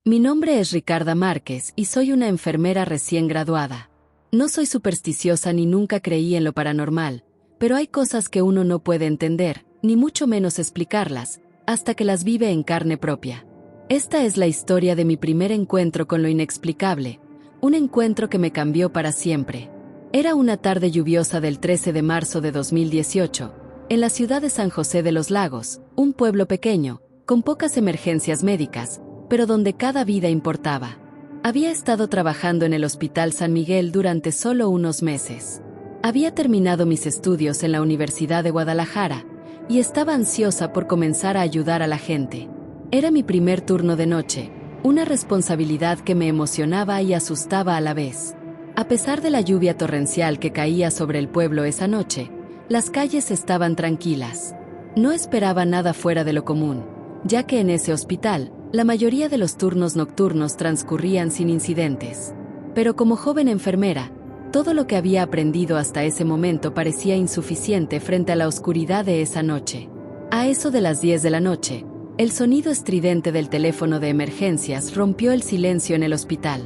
Mi nombre es Ricarda Márquez y soy una enfermera recién graduada. No soy supersticiosa ni nunca creí en lo paranormal, pero hay cosas que uno no puede entender, ni mucho menos explicarlas, hasta que las vive en carne propia. Esta es la historia de mi primer encuentro con lo inexplicable, un encuentro que me cambió para siempre. Era una tarde lluviosa del 13 de marzo de 2018, en la ciudad de San José de los Lagos, un pueblo pequeño, con pocas emergencias médicas, pero donde cada vida importaba. Había estado trabajando en el Hospital San Miguel durante solo unos meses. Había terminado mis estudios en la Universidad de Guadalajara y estaba ansiosa por comenzar a ayudar a la gente. Era mi primer turno de noche, una responsabilidad que me emocionaba y asustaba a la vez. A pesar de la lluvia torrencial que caía sobre el pueblo esa noche, las calles estaban tranquilas. No esperaba nada fuera de lo común, ya que en ese hospital, la mayoría de los turnos nocturnos transcurrían sin incidentes. Pero como joven enfermera, todo lo que había aprendido hasta ese momento parecía insuficiente frente a la oscuridad de esa noche. A eso de las 10 de la noche, el sonido estridente del teléfono de emergencias rompió el silencio en el hospital.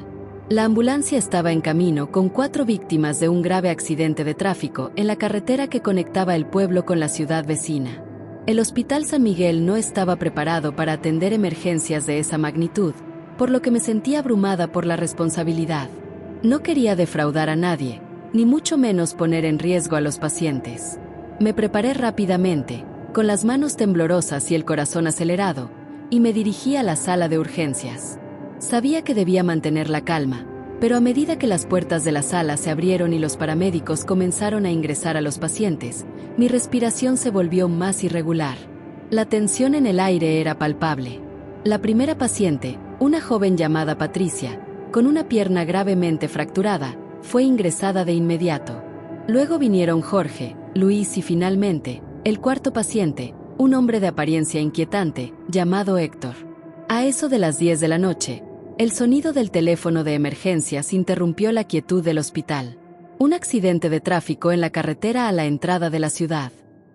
La ambulancia estaba en camino con 4 víctimas de un grave accidente de tráfico en la carretera que conectaba el pueblo con la ciudad vecina. El Hospital San Miguel no estaba preparado para atender emergencias de esa magnitud, por lo que me sentía abrumada por la responsabilidad. No quería defraudar a nadie, ni mucho menos poner en riesgo a los pacientes. Me preparé rápidamente, con las manos temblorosas y el corazón acelerado, y me dirigí a la sala de urgencias. Sabía que debía mantener la calma, pero a medida que las puertas de la sala se abrieron y los paramédicos comenzaron a ingresar a los pacientes, mi respiración se volvió más irregular. La tensión en el aire era palpable. La primera paciente, una joven llamada Patricia, con una pierna gravemente fracturada, fue ingresada de inmediato. Luego vinieron Jorge, Luis y finalmente, el cuarto paciente, un hombre de apariencia inquietante, llamado Héctor. A eso de las 10 de la noche, el sonido del teléfono de emergencias interrumpió la quietud del hospital. Un accidente de tráfico en la carretera a la entrada de la ciudad.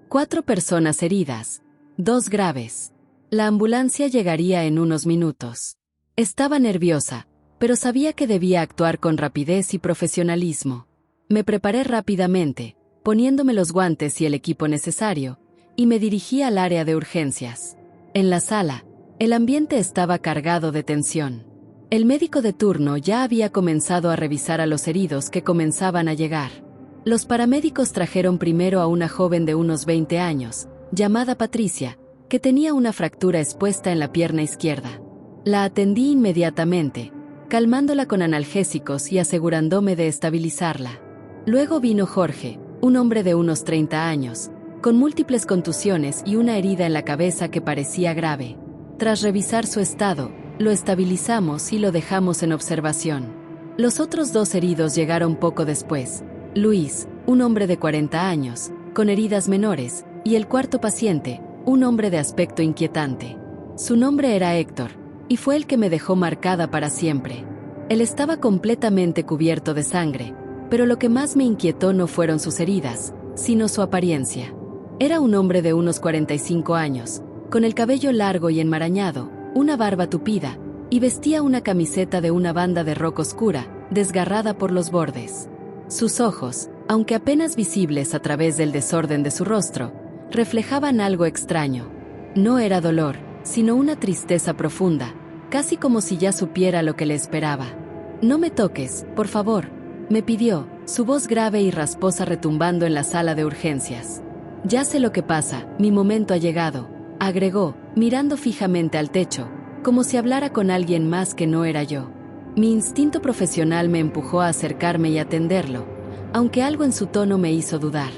4 personas heridas, 2 graves. La ambulancia llegaría en unos minutos. Estaba nerviosa, pero sabía que debía actuar con rapidez y profesionalismo. Me preparé rápidamente, poniéndome los guantes y el equipo necesario, y me dirigí al área de urgencias. En la sala, el ambiente estaba cargado de tensión. El médico de turno ya había comenzado a revisar a los heridos que comenzaban a llegar. Los paramédicos trajeron primero a una joven de unos 20 años, llamada Patricia, que tenía una fractura expuesta en la pierna izquierda. La atendí inmediatamente, calmándola con analgésicos y asegurándome de estabilizarla. Luego vino Jorge, un hombre de unos 30 años, con múltiples contusiones y una herida en la cabeza que parecía grave. Tras revisar su estado, lo estabilizamos y lo dejamos en observación. Los otros 2 heridos llegaron poco después. Luis, un hombre de 40 años, con heridas menores, y el cuarto paciente, un hombre de aspecto inquietante. Su nombre era Héctor, y fue el que me dejó marcada para siempre. Él estaba completamente cubierto de sangre, pero lo que más me inquietó no fueron sus heridas, sino su apariencia. Era un hombre de unos 45 años, con el cabello largo y enmarañado, una barba tupida, y vestía una camiseta de una banda de rock oscura, desgarrada por los bordes. Sus ojos, aunque apenas visibles a través del desorden de su rostro, reflejaban algo extraño. No era dolor, sino una tristeza profunda, casi como si ya supiera lo que le esperaba. «No me toques, por favor», me pidió, su voz grave y rasposa retumbando en la sala de urgencias. «Ya sé lo que pasa, mi momento ha llegado», agregó, mirando fijamente al techo, como si hablara con alguien más que no era yo. Mi instinto profesional me empujó a acercarme y atenderlo, aunque algo en su tono me hizo dudar.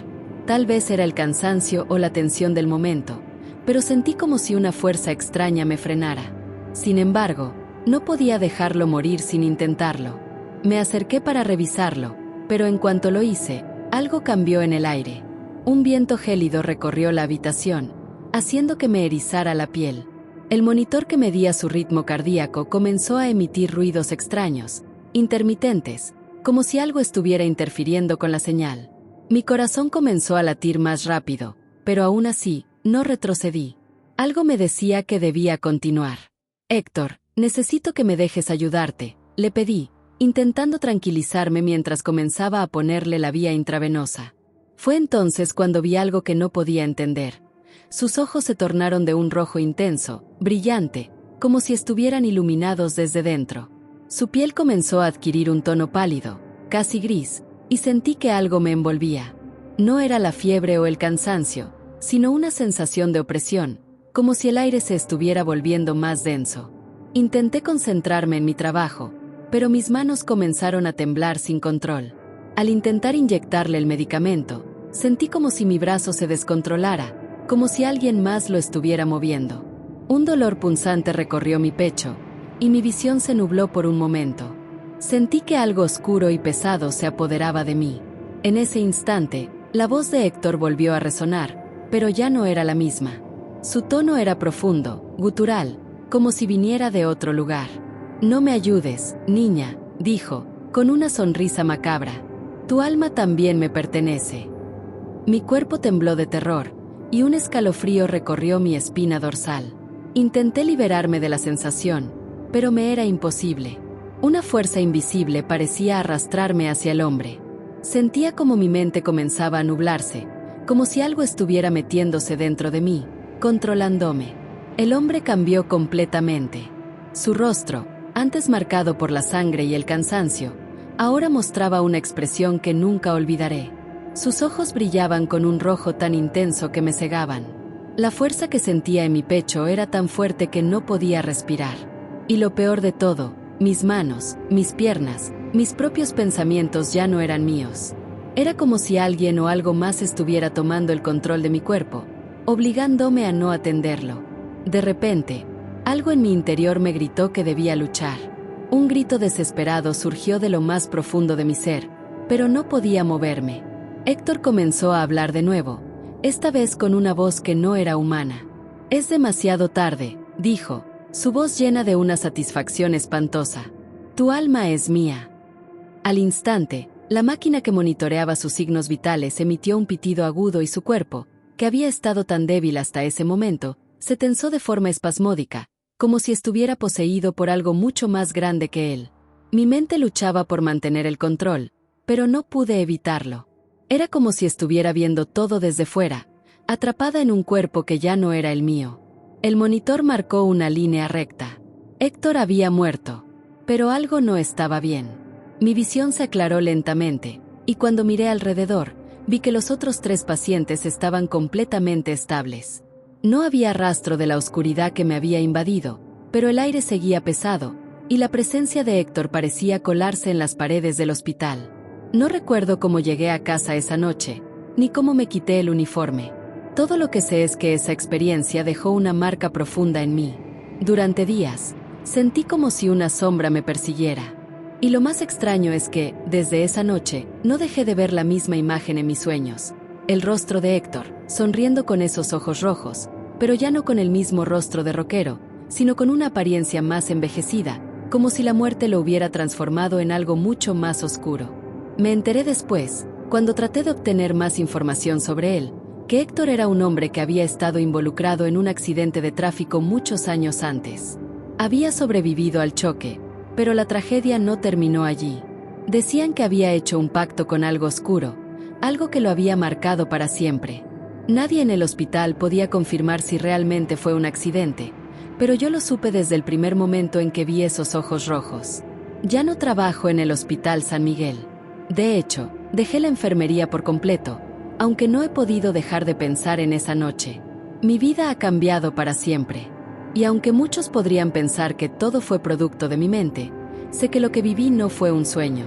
Tal vez era el cansancio o la tensión del momento, pero sentí como si una fuerza extraña me frenara. Sin embargo, no podía dejarlo morir sin intentarlo. Me acerqué para revisarlo, pero en cuanto lo hice, algo cambió en el aire. Un viento gélido recorrió la habitación, haciendo que me erizara la piel. El monitor que medía su ritmo cardíaco comenzó a emitir ruidos extraños, intermitentes, como si algo estuviera interfiriendo con la señal. Mi corazón comenzó a latir más rápido, pero aún así, no retrocedí. Algo me decía que debía continuar. «Héctor», Necesito que me dejes ayudarte, le pedí, intentando tranquilizarme mientras comenzaba a ponerle la vía intravenosa. Fue entonces cuando vi algo que no podía entender. Sus ojos se tornaron de un rojo intenso, brillante, como si estuvieran iluminados desde dentro. Su piel comenzó a adquirir un tono pálido, casi gris, y sentí que algo me envolvía. No era la fiebre o el cansancio, sino una sensación de opresión, como si el aire se estuviera volviendo más denso. Intenté concentrarme en mi trabajo, pero mis manos comenzaron a temblar sin control. Al intentar inyectarle el medicamento, sentí como si mi brazo se descontrolara, como si alguien más lo estuviera moviendo. Un dolor punzante recorrió mi pecho, y mi visión se nubló por un momento. Sentí que algo oscuro y pesado se apoderaba de mí. En ese instante, la voz de Héctor volvió a resonar, pero ya no era la misma. Su tono era profundo, gutural, como si viniera de otro lugar. «No me ayudes, niña», dijo, con una sonrisa macabra. «Tu alma también me pertenece». Mi cuerpo tembló de terror, y un escalofrío recorrió mi espina dorsal. Intenté liberarme de la sensación, pero me era imposible. Una fuerza invisible parecía arrastrarme hacia el hombre. Sentía como mi mente comenzaba a nublarse, como si algo estuviera metiéndose dentro de mí, controlándome. El hombre cambió completamente. Su rostro, antes marcado por la sangre y el cansancio, ahora mostraba una expresión que nunca olvidaré. Sus ojos brillaban con un rojo tan intenso que me cegaban. La fuerza que sentía en mi pecho era tan fuerte que no podía respirar. Y lo peor de todo, mis manos, mis piernas, mis propios pensamientos ya no eran míos. Era como si alguien o algo más estuviera tomando el control de mi cuerpo, obligándome a no atenderlo. De repente, algo en mi interior me gritó que debía luchar. Un grito desesperado surgió de lo más profundo de mi ser, pero no podía moverme. Héctor comenzó a hablar de nuevo, esta vez con una voz que no era humana. «Es demasiado tarde», dijo, su voz llena de una satisfacción espantosa. «Tu alma es mía». Al instante, la máquina que monitoreaba sus signos vitales emitió un pitido agudo y su cuerpo, que había estado tan débil hasta ese momento, se tensó de forma espasmódica, como si estuviera poseído por algo mucho más grande que él. Mi mente luchaba por mantener el control, pero no pude evitarlo. Era como si estuviera viendo todo desde fuera, atrapada en un cuerpo que ya no era el mío. El monitor marcó una línea recta. Héctor había muerto, pero algo no estaba bien. Mi visión se aclaró lentamente, y cuando miré alrededor, vi que los otros 3 pacientes estaban completamente estables. No había rastro de la oscuridad que me había invadido, pero el aire seguía pesado, y la presencia de Héctor parecía colarse en las paredes del hospital. No recuerdo cómo llegué a casa esa noche, ni cómo me quité el uniforme. Todo lo que sé es que esa experiencia dejó una marca profunda en mí. Durante días, sentí como si una sombra me persiguiera. Y lo más extraño es que, desde esa noche, no dejé de ver la misma imagen en mis sueños. El rostro de Héctor, sonriendo con esos ojos rojos, pero ya no con el mismo rostro de rockero, sino con una apariencia más envejecida, como si la muerte lo hubiera transformado en algo mucho más oscuro. Me enteré después, cuando traté de obtener más información sobre él, que Héctor era un hombre que había estado involucrado en un accidente de tráfico muchos años antes. Había sobrevivido al choque, pero la tragedia no terminó allí. Decían que había hecho un pacto con algo oscuro, algo que lo había marcado para siempre. Nadie en el hospital podía confirmar si realmente fue un accidente, pero yo lo supe desde el primer momento en que vi esos ojos rojos. Ya no trabajo en el Hospital San Miguel. De hecho, dejé la enfermería por completo, aunque no he podido dejar de pensar en esa noche. Mi vida ha cambiado para siempre. Y aunque muchos podrían pensar que todo fue producto de mi mente, sé que lo que viví no fue un sueño.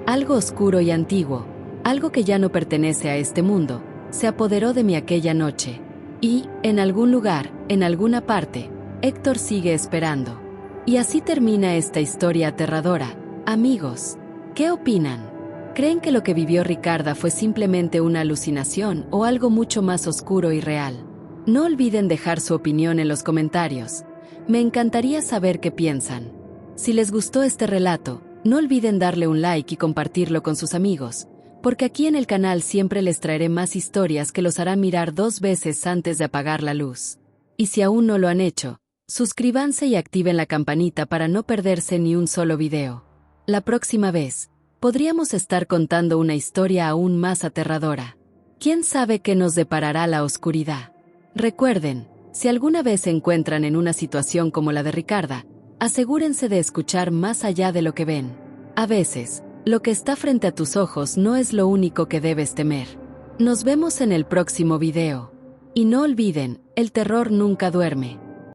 Algo oscuro y antiguo, algo que ya no pertenece a este mundo, se apoderó de mí aquella noche. Y, en algún lugar, en alguna parte, Héctor sigue esperando. Y así termina esta historia aterradora. Amigos, ¿qué opinan? ¿Creen que lo que vivió Ricarda fue simplemente una alucinación o algo mucho más oscuro y real? No olviden dejar su opinión en los comentarios. Me encantaría saber qué piensan. Si les gustó este relato, no olviden darle un like y compartirlo con sus amigos, porque aquí en el canal siempre les traeré más historias que los harán mirar 2 veces antes de apagar la luz. Y si aún no lo han hecho, Suscríbanse y activen la campanita para no perderse ni un solo video. La próxima vez, podríamos estar contando una historia aún más aterradora. ¿Quién sabe qué nos deparará la oscuridad? Recuerden, si alguna vez se encuentran en una situación como la de Ricarda, asegúrense de escuchar más allá de lo que ven. A veces, lo que está frente a tus ojos no es lo único que debes temer. Nos vemos en el próximo video. Y no olviden, el terror nunca duerme.